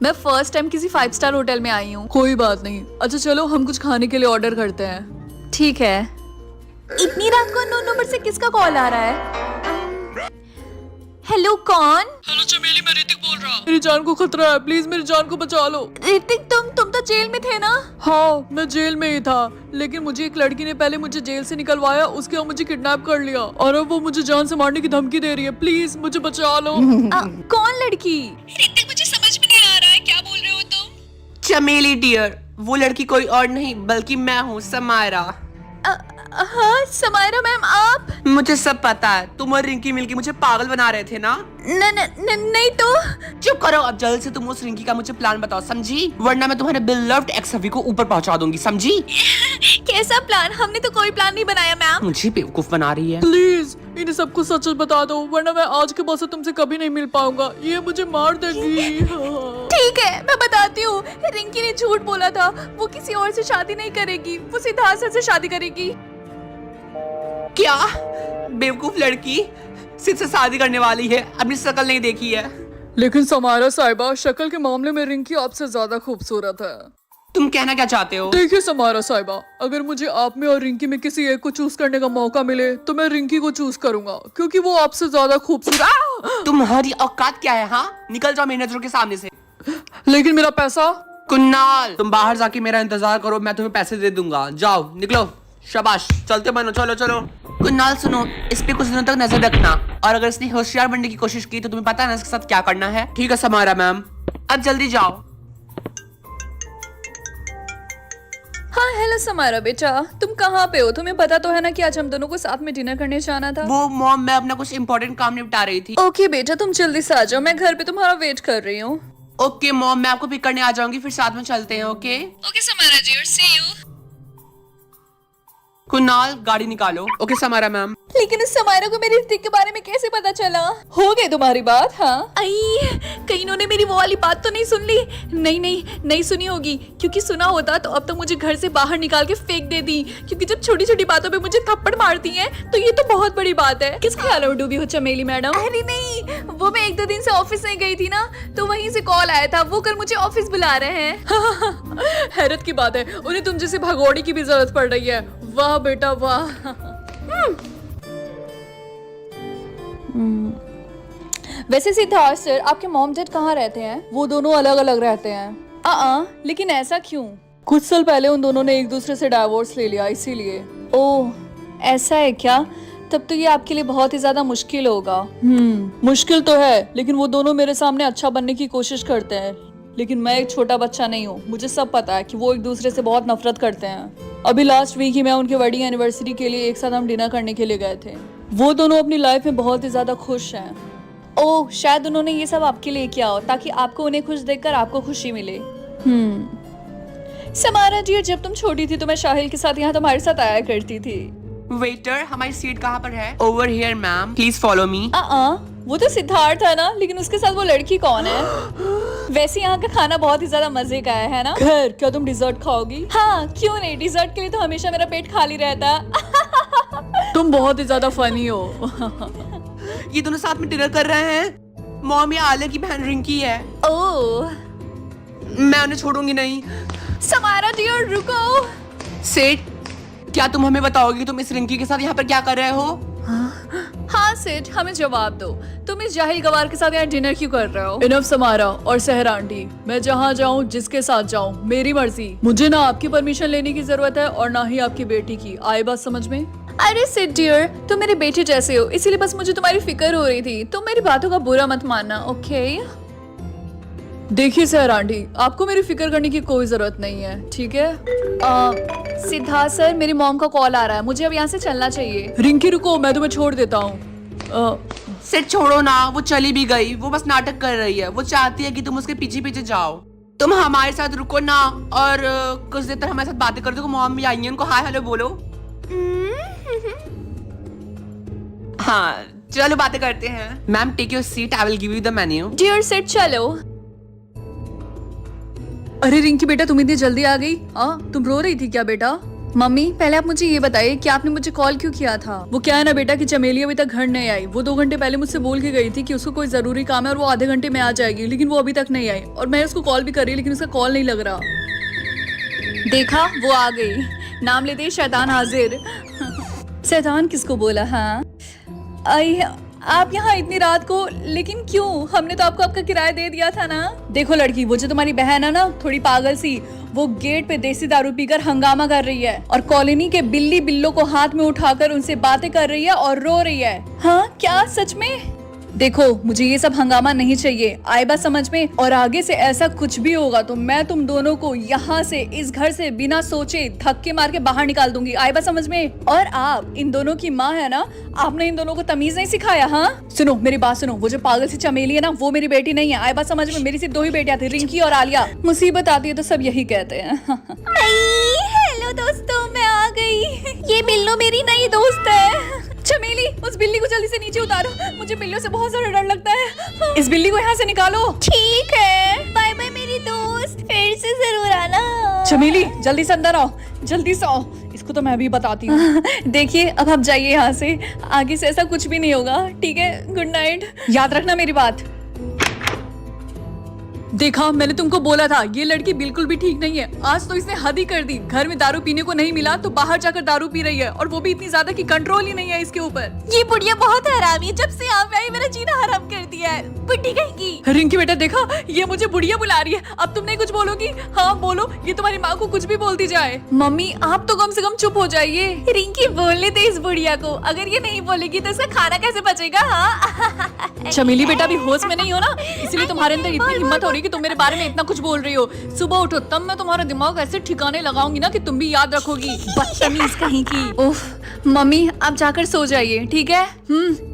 मैं first time किसी 5 star hotel में आई हूँ। कोई बात नहीं। अच्छा चलो हम कुछ खाने के लिए ऑर्डर करते हैं। ठीक है। इतनी रात को अननोन नंबर से किसका कॉल आ रहा है? हेलो कौन? हेलो चमेली, मैं ऋतिक बोल रहा। मेरी जान को खतरा है, प्लीज मेरी जान को बचा लो। ऋतिक तुम तो जेल में थे ना? हाँ मैं जेल में ही था, लेकिन मुझे एक लड़की ने पहले मुझे जेल से निकलवाया, उसके बाद मुझे किडनैप कर लिया और अब वो मुझे जान से मारने की धमकी दे रही है। प्लीज मुझे बचा लो। कौन लड़की? ऋतिक मुझे समझ में नहीं आ रहा है, क्या बोल रहे हो तुम? चमेली डियर, वो लड़की कोई और नहीं बल्कि मैं हूँ, समायरा। हाँ समायरा मैम, आप? मुझे सब पता है, तुम और रिंकी मिलके मुझे पागल बना रहे थे ना? नहीं तो। चुप करो, अब जल्द से तुम उस रिंकी का मुझे प्लान बताओ, समझी? वरना मैं तुम्हारे बिलव्ड एक्स हबी को ऊपर पहुंचा दूंगी, समझी? कैसा प्लान? हमने तो कोई प्लान नहीं बनाया मैम। मुझे बेवकूफ बना रही है। प्लीज इन्हें सब कुछ सच बता दो, वरना मैं आज के बाद से तुमसे कभी नहीं मिल पाऊंगा। ये मुझे मार देगी। ठीक है मैं बताती हूँ। रिंकी ने झूठ बोला था, वो किसी और से शादी नहीं करेगी, वो सिद्धार्थ सर से शादी करेगी। क्या? बेवकूफ लड़की सिर्फ से शादी करने वाली है, अपनी शक्ल नहीं देखी है। लेकिन समायरा साहिबा, शक्ल के मामले में रिंकी आपसे ज्यादा खूबसूरत है। तुम कहना क्या चाहते हो? देखिए समायरा साहिबा, अगर मुझे आप में और रिंकी में किसी एक को चूज करने का मौका मिले तो मैं रिंकी को चूज करूंगा, क्योंकि वो आपसे ज्यादा खूबसूरत। तुम्हारी औकात क्या है? हाँ निकल जाओ मेरी नजरों के सामने से। लेकिन मेरा पैसा? कुन्नाल, तुम बाहर जाके मेरा इंतजार करो, मैं तुम्हें पैसे दे दूंगा। जाओ निकलो। शाबाश, चलते बनो, चलो चलो। कुन्नाल सुनो, इस पे कुछ दिनों तक नजर रखना, और अगर इसने होशियार बनने की कोशिश की तो तुम्हें पता है ना इसके साथ क्या करना है। ठीक है समायरा मैम, अब जल्दी जाओ। हाँ हेलो समायरा बेटा, तुम कहाँ पे हो? तुम्हें पता तो है ना कि आज हम दोनों को साथ में डिनर करने जाना था। वो मॉम, मैं अपना कुछ इंपॉर्टेंट काम निपटा रही थी। ओके बेटा तुम जल्दी से आ जाओ, मैं घर पे तुम्हारा वेट कर रही हूँ। ओके मॉम, मैं आपको पिक करने आ जाऊंगी, फिर साथ में चलते हैं। ओके ओके समायरा जी, और सी यू। कुन्नाल गाड़ी निकालो। Okay Samaira ma'am. लेकिन इस समायरा को मेरे ऋतिक के बारे में कैसे पता चला? हो गई तुम्हारी बात? हाँ आई, कहीं इन्होंने मेरी वो वाली बात तो नहीं सुन ली? नहीं सुनी होगी, क्योंकि सुना होता तो अब तक मुझे घर से बाहर निकाल के फेंक देती। क्योंकि जब छोटी छोटी बातों पे मुझे थप्पड़ मारती हैं तो ये तो बहुत बड़ी बात है। किस ख्याल में डूबी हो चमेली मैडम? अरे नहीं, वो मैं 1-2 दिन से ऑफिस नहीं गई थी ना, तो वहीं से कॉल आया था, वो कल मुझे ऑफिस बुला रहे हैं। हैरत की बात है, उन्हें तुम जैसे भगोड़ी की भी जरूरत पड़ रही है। वाह बेटा वाह। वैसे सिद्धार्थ सर, आपके मॉम डैड कहाँ रहते हैं? वो दोनों अलग अलग रहते हैं। लेकिन ऐसा क्यों? कुछ साल पहले उन दोनों ने एक दूसरे से डाइवोर्स ले लिया, इसीलिए। ओह ऐसा है क्या? तब तो ये आपके लिए बहुत ही ज्यादा मुश्किल होगा। मुश्किल तो है, लेकिन वो दोनों मेरे सामने अच्छा बनने की कोशिश करते हैं। लेकिन मैं एक छोटा बच्चा नहीं हूँ, मुझे सब पता है कि वो एक दूसरे से बहुत नफरत करते हैं। अभी लास्ट वीक ही मैं उनके वेडिंग एनिवर्सरी के लिए एक साथ हम डिनर करने के लिए गए थे। वो दोनों अपनी लाइफ में बहुत ही ज्यादा खुश हैं। ओह शायद उन्होंने ये सब आपके लिए किया हो, ताकि आपको उन्हें खुश देखकर आपको खुशी मिले। समारा जी, जब तुम छोटी थी तो मैं शाहिल के साथ यहाँ तुम्हारे साथ आया करती थी। वेटर, हमारी सीट कहाँ पर है? Over here ma'am, please follow me. वो तो सिद्धार्थ था ना, लेकिन उसके साथ वो लड़की कौन है? वैसे यहाँ का खाना बहुत ही ज्यादा मजे का है ना? खैर, क्या तुम डिजर्ट खाओगी? हाँ क्यों नहीं, डिजर्ट के लिए तो हमेशा मेरा पेट खाली रहता। तुम बहुत ही ज्यादा फनी हो। ये दोनों साथ में डिनर कर रहे हैं। मॉम, ये आलिया की बहन रिंकी है। ओह मैं उन्हें छोड़ूंगी नहीं। समारा जी, और रुको। सेठ, क्या तुम हमें बताओगी तुम इस रिंकी के साथ यहाँ पर क्या कर रहे हो? हाँ सेठ, हमें जवाब दो, तुम इस जाहिल गवार के साथ यहाँ डिनर क्यों कर रहे हो? इनफ समारा और सहरा आंटी, मैं जहाँ जाऊँ जिसके साथ जाऊँ मेरी मर्जी। मुझे ना आपकी परमिशन लेने की जरूरत है और ना ही आपकी बेटी की। आई बात समझ में? अरे सिड डियर, तुम मेरे बेटे जैसे हो, इसीलिए बस मुझे तुम्हारी फिक्र हो रही थी। तुम मेरी बातों का बुरा मत मानना, ओके? देखिए सहरा आंटी, आपको मेरी फिक्र करने की कोई जरूरत नहीं है, ठीक है? सिद्धार्थ सर, मेरी मॉम का कॉल आ रहा है, मुझे अब यहाँ से चलना चाहिए। रिंकी रुको, मैं तुम्हें छोड़ देता हूँ। सेठ छोड़ो ना, वो चली भी गई, वो बस नाटक कर रही है। वो चाहती है कि तुम उसके पीछे पीछे जाओ। तुम हमारे साथ रुको ना, और कुछ देर तक हमारे साथ बातें कर दो। मॉम भी आई है, उनको हाय हेलो बोलो। हाँ चलो बातें करते हैं। Ma'am take your seat, I will give you the menu. Dear सेट चलो। अरे रिंकी बेटा, तुम इतनी जल्दी आ गई? तुम रो रही थी क्या बेटा? मम्मी पहले आप मुझे ये बताइए कि आपने मुझे कॉल क्यों किया था? वो क्या है ना बेटा कि चमेली अभी तक घर नहीं आई। वो 2 घंटे पहले मुझसे बोल के गई थी कि उसको कोई जरूरी काम है और वो आधे घंटे में आ जाएगी, लेकिन वो अभी तक नहीं आई। और मैं उसको कॉल भी कर रही लेकिन उसका कॉल नहीं लग रहा। देखा, वो आ गई। नाम लेते ही शैतान हाजिर। शैतान किसको बोला? हाँ आई, आप यहाँ इतनी रात को, लेकिन क्यों? हमने तो आपको आपका किराया दे दिया था ना। देखो लड़की, वो जो तुम्हारी बहन है ना, थोड़ी पागल सी, वो गेट पे देसी दारू पीकर हंगामा कर रही है और कॉलोनी के बिल्ली बिल्लों को हाथ में उठाकर उनसे बातें कर रही है और रो रही है। हाँ क्या सच में? देखो मुझे ये सब हंगामा नहीं चाहिए, आए बात समझ में? और आगे से ऐसा कुछ भी होगा तो मैं तुम दोनों को यहाँ से, इस घर से बिना सोचे धक्के मार के बाहर निकाल दूंगी। आए बात समझ में? और आप इन दोनों की माँ है ना, आपने इन दोनों को तमीज नहीं सिखाया? हाँ सुनो मेरी बात सुनो, वो जो पागल सी चमेली है ना, वो मेरी बेटी नहीं है। आए बात समझ में? मेरी सिर्फ 2 ही बेटियां थी, रिंकी और आलिया। मुसीबत आती है तो सब यही कहते हैं। हेलो दोस्तों, मैं आ गई। ये बिल्लो मेरी नई दोस्त है। चमेली, उस बिल्ली को जल्दी से नीचे उतारो, मुझे बिल्लियों से बहुत ज्यादा डर लगता है। इस बिल्ली को यहाँ से निकालो। ठीक है, बाय बाय मेरी दोस्त, फिर से जरूर आना। चमेली जल्दी से अंदर आओ, जल्दी से आओ, इसको तो मैं भी बताती हूँ। देखिए अब आप जाइए यहाँ से, आगे से ऐसा कुछ भी नहीं होगा, ठीक है? गुड नाइट, याद रखना मेरी बात। देखा, मैंने तुमको बोला था ये लड़की बिल्कुल भी ठीक नहीं है। आज तो इसने हद ही कर दी, घर में दारू पीने को नहीं मिला तो बाहर जाकर दारू पी रही है, और वो भी इतनी ज्यादा कि कंट्रोल ही नहीं है इसके ऊपर। ये बुढ़िया बहुत हरामी है, जब से आप आई मेरा जीना हराम कर दिया है, बुढ़ी कहेगी। रिंकी बेटा देखा, ये मुझे बुढ़िया बुला रही है। अब तुम नहीं कुछ बोलोगी? हाँ बोलो, ये तुम्हारी माँ को कुछ भी बोलती जाए। मम्मी आप तो कम से कम चुप हो जाइए। रिंकी बोलने दे इस बुढ़िया को, अगर ये नहीं बोलेगी तो इसका खाना कैसे बचेगा? हाँ चमेली बेटा भी होश में नहीं हो ना, इसलिए तुम्हारे अंदर इतनी हिम्मत हो रही है कि तुम मेरे बारे में इतना कुछ बोल रही हो। सुबह उठो तब मैं तुम्हारा दिमाग ऐसे ठिकाने लगाऊंगी ना कि तुम भी याद रखोगी। बदतमीज कहीं की। उफ मम्मी आप जाकर सो जाइए, ठीक है?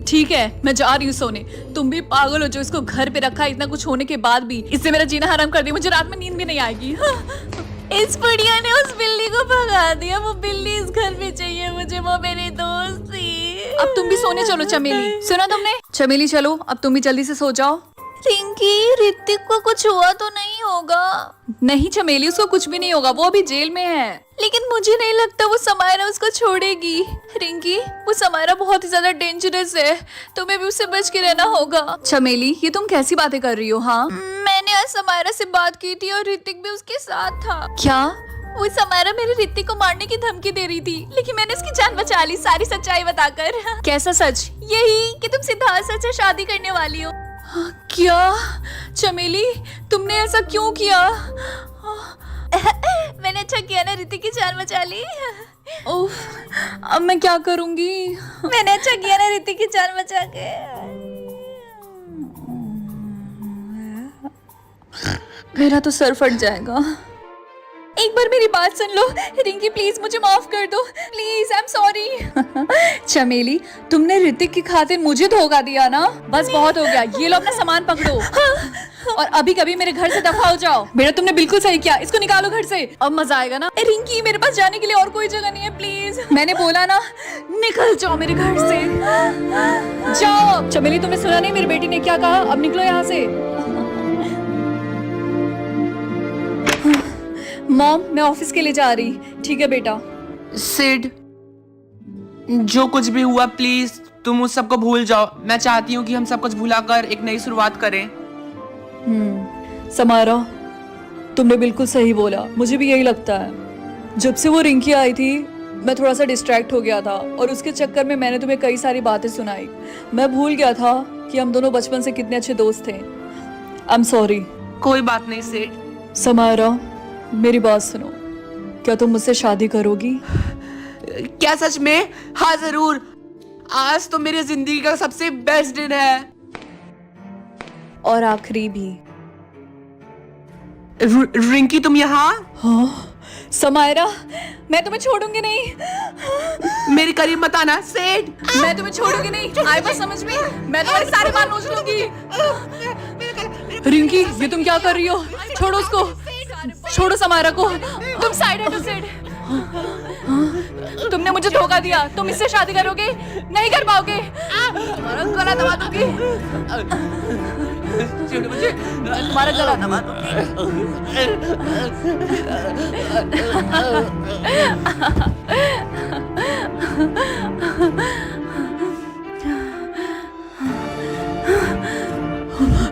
ठीक है, मैं जा रही हूँ सोने। तुम भी पागल हो जो इसको घर पे रखा, इतना कुछ होने के बाद भी इससे मेरा जीना हराम कर दिया। मुझे रात में नींद भी नहीं आएगी। इस बुढ़िया ने उस बिल्ली को भगा दिया। वो बिल्ली इस घर में चाहिए मुझे, वो मेरी दोस्त थी। अब तुम भी सोने चलो चमेली। सुना तुमने? चमेली चलो, अब तुम भी जल्दी से सो जाओ। रिंकी, ऋतिक को कुछ हुआ तो नहीं होगा? नहीं चमेली, उसको कुछ भी नहीं होगा, वो अभी जेल में है। लेकिन मुझे नहीं लगता वो समायरा उसको छोड़ेगी। रिंकी, वो समायरा बहुत ही ज्यादा डेंजरस है, तुम्हें भी उससे बच के रहना होगा। चमेली ये तुम कैसी बातें कर रही हो? हाँ मैंने आज समायरा से बात की थी और ऋतिक भी उसके साथ था। क्या? वो समायरा मेरे ऋतिक को मारने की धमकी दे रही थी, लेकिन मैंने उसकी जान बचा ली, सारी सच्चाई बताकर। कैसा सच? यही कि तुम सिद्धार्थ से शादी करने वाली हो। क्या? चमेली तुमने ऐसा क्यों किया? मैंने अच्छा किया ना, ऋतिक की जान बचा ली। उफ, अब मैं क्या करूंगी? मैंने अच्छा किया ना, ऋतिक की जान बचा के। मेरा तो सर फट जाएगा। एक बार मेरी बात सुन लो रिंकी, प्लीज मुझे माफ कर दो, प्लीज, आई एम सॉरी। चमेली तुमने ऋतिक की खातिर मुझे धोखा दिया ना, बस बहुत हो गया। ये लो अपना सामान पकड़ो और अभी कभी मेरे घर से दफा हो जाओ। बेटा तुमने बिल्कुल सही किया, इसको निकालो घर से, अब मजा आएगा ना। रिंकी, मेरे पास जाने के लिए और कोई जगह नहीं है, प्लीज। मैंने बोला ना, निकल जाओ मेरे घर से, जाओ। चमेली तुमने सुना नहीं मेरी बेटी ने क्या कहा? अब निकलो यहाँ से। मॉम मैं ऑफिस के लिए जा रही। ठीक है बेटा। सिड, जो कुछ भी हुआ प्लीज तुम उस सबको भूल जाओ। मैं चाहती हूँ कि हम सब कुछ भुलाकर एक नई शुरुआत करें। समारा तुमने बिल्कुल सही बोला, मुझे भी यही लगता है। जब से वो रिंकी आई थी मैं थोड़ा सा डिस्ट्रैक्ट हो गया था और उसके चक्कर में मैंने तुम्हें कई सारी बातें सुनाई। मैं भूल गया था कि हम दोनों बचपन से कितने अच्छे दोस्त थे। I am sorry. कोई बात नहीं सिड। समारा मेरी बात सुनो, क्या तुम मुझसे शादी करोगी? क्या सच में? हाँ जरूर। आज तो मेरी जिंदगी का सबसे बेस्ट दिन है और आखिरी भी। रिंकी तुम यहाँ? हाँ समायरा, मैं तुम्हें छोड़ूंगी नहीं। मेरे करीब मत आना सिड। मैं तुम्हें छोड़ूंगी नहीं, आए बस समझ में, मैं तुम्हारे सारे बाल नोच लूंगी। रिंकी ये तुम क्या कर रही हो? छोड़ो उसको, छोड़ो समायरा को। तुम साइड हटो सिड। तुमने मुझे धोखा दिया, तुम इससे शादी करोगे? नहीं कर पाओगे, तुम्हारा गला दबा दूंगी। चिढ़ मुझे तुम्हारा गला दबा दूंगी।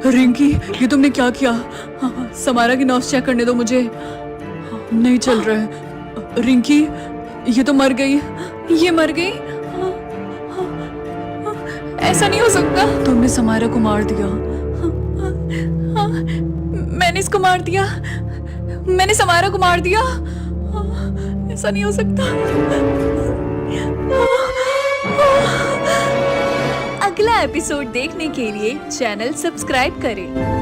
रिंकी, ये तुमने क्या किया? समारा की नब्ज चेक करने दो मुझे। नहीं चल रहा है। रिंकी, ये तो मर गई। ये मर गई? ऐसा नहीं हो सकता। तुमने समारा को मार दिया। मैंने इसको मार दिया। मैंने समारा को मार दिया। ऐसा नहीं हो सकता। अगला एपिसोड देखने के लिए चैनल सब्सक्राइब करें।